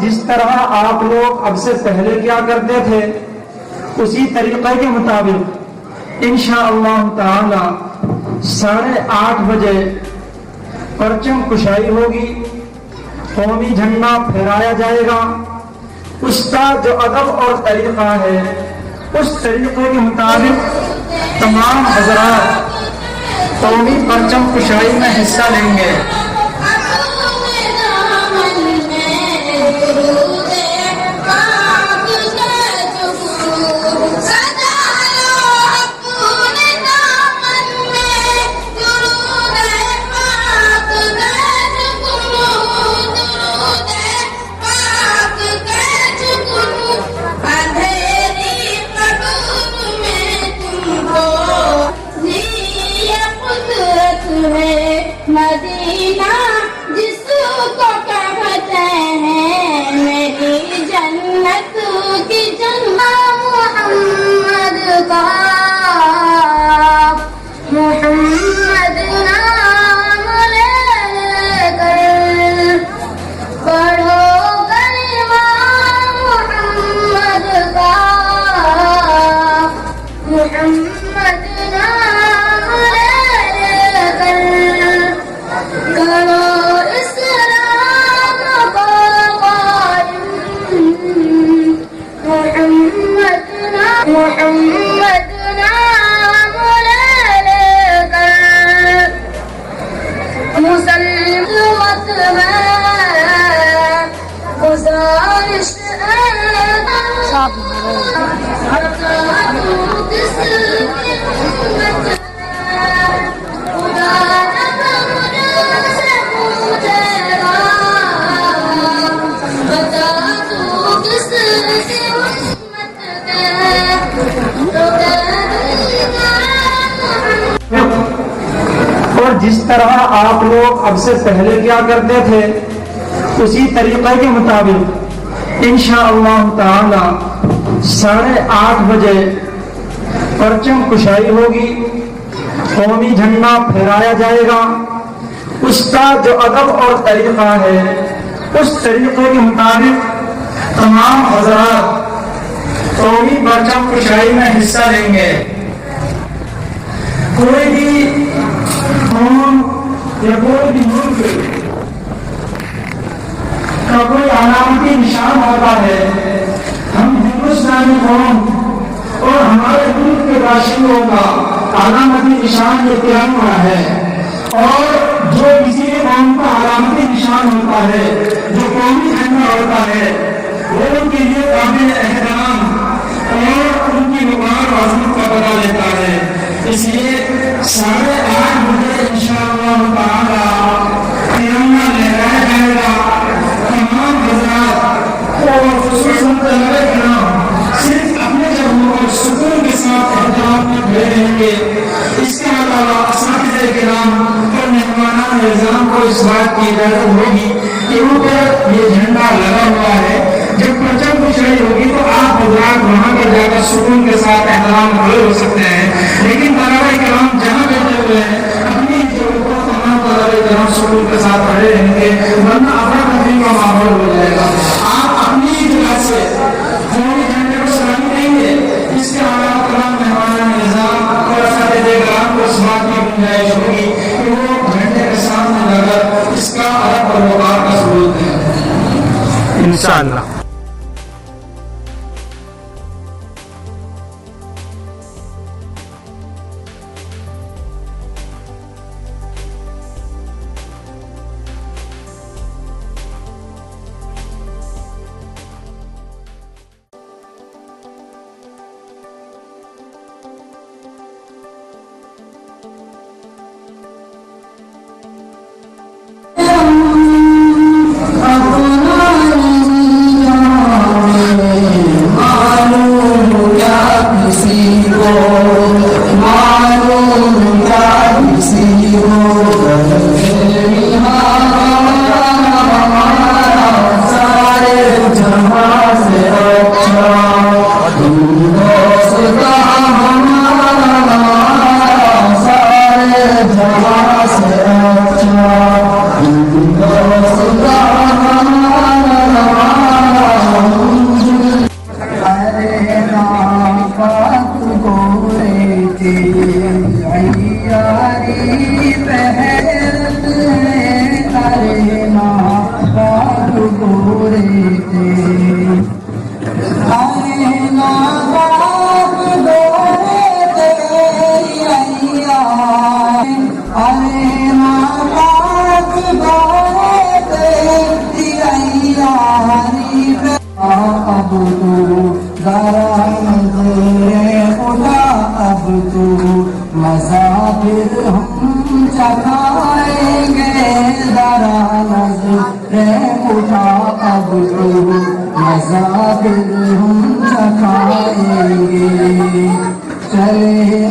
جس طرح آپ لوگ اب سے پہلے کیا کرتے تھے اسی طریقے کے مطابق انشاءاللہ تعالی 8:30 بجے پرچم کشائی ہوگی، قومی جھنڈا پھہرایا جائے گا۔ اس کا جو ادب اور طریقہ ہے اس طریقے کے مطابق تمام حضرات قومی پرچم کشائی میں حصہ لیں گے۔ مدینہ جس کو کہتے ہیں میری جنت کی جنت، محمد کا محمد نام لے کر پڑھو کلمہ محمد کا، محمد نام لے کر کرو اسلام کو قائم، محمد نام لے کر مسلم میں گزارش اور جس طرح آپ لوگ اب سے پہلے کیا کرتے تھے اسی طریقے کے مطابق انشاءاللہ تعالی 8:30 بجے پرچم کشائی ہوگی، قومی جھنڈا پھہرایا جائے گا۔ اس کا جو ادب اور طریقہ ہے اس طریقے کے مطابق تمام حضرات قومی پرچم کشائی میں حصہ لیں گے۔ کوئی بھی قوم یا کوئی بھی ملک کا کوئی علامتی نشان ہوتا ہے، ہم ہندوستانی قوم اور ہمارے ملک کے باشندوں کا علامتی نشان یہ ترنگا ہے، اور جو کسی قوم کا علامتی نشان ہوتا ہے، جو قومی جھنڈا ہوتا ہے، وہ ان کے لیے قابل احترام اور ان کی وقار و عظمت کا پتہ دیتا ہے۔ اس لیے 8:30 بجے انشاءاللہ تعالی ترنگا لہرایا جائے گا۔ تمام حضرات اور خصوصاً طلباء کرام صرف اپنے جگہوں پر سکون کے ساتھ احترام میں کھڑے رہیں گے۔ اس کے علاوہ اساتذہ کرام اور مہمانان نظام کو اس بات کی اجازت ہوگی کہ اوپر یہ جھنڈا لگا ہوا ہے، جب پرچم کشائی ہوگی تو آپ حضرات وہاں پر جا کر سکون کے ساتھ احترام کھڑے ہو سکتے ہیں، لیکن طلباء کرام جہاں بیٹھے ہوئے ہیں اپنی جگہوں پر تمام طلباء کرام سکون کے ساتھ کھڑے رہیں گے، ورنہ افراتفری کا ماحول ہو جائے گا۔ آپ اپنی جگہ سے قومی جھنڈے کو سلام دیں گے۔ اس کے علاوہ تمام مہمان نظام اور اساتذہ کرام کو اس بات کی گنجائش ہوگی کہ وہ جھنڈے کے سامنے لگا کر اس کا ادب اور وقار کا ثبوت دیں انشاءاللہ۔ اب تو ذرا نظر خدا اب تو مزہ پھر ہم چکھائیں گے ذرا نظر خدا اب تو مزہ پھر ہم چکھائیں گے چلے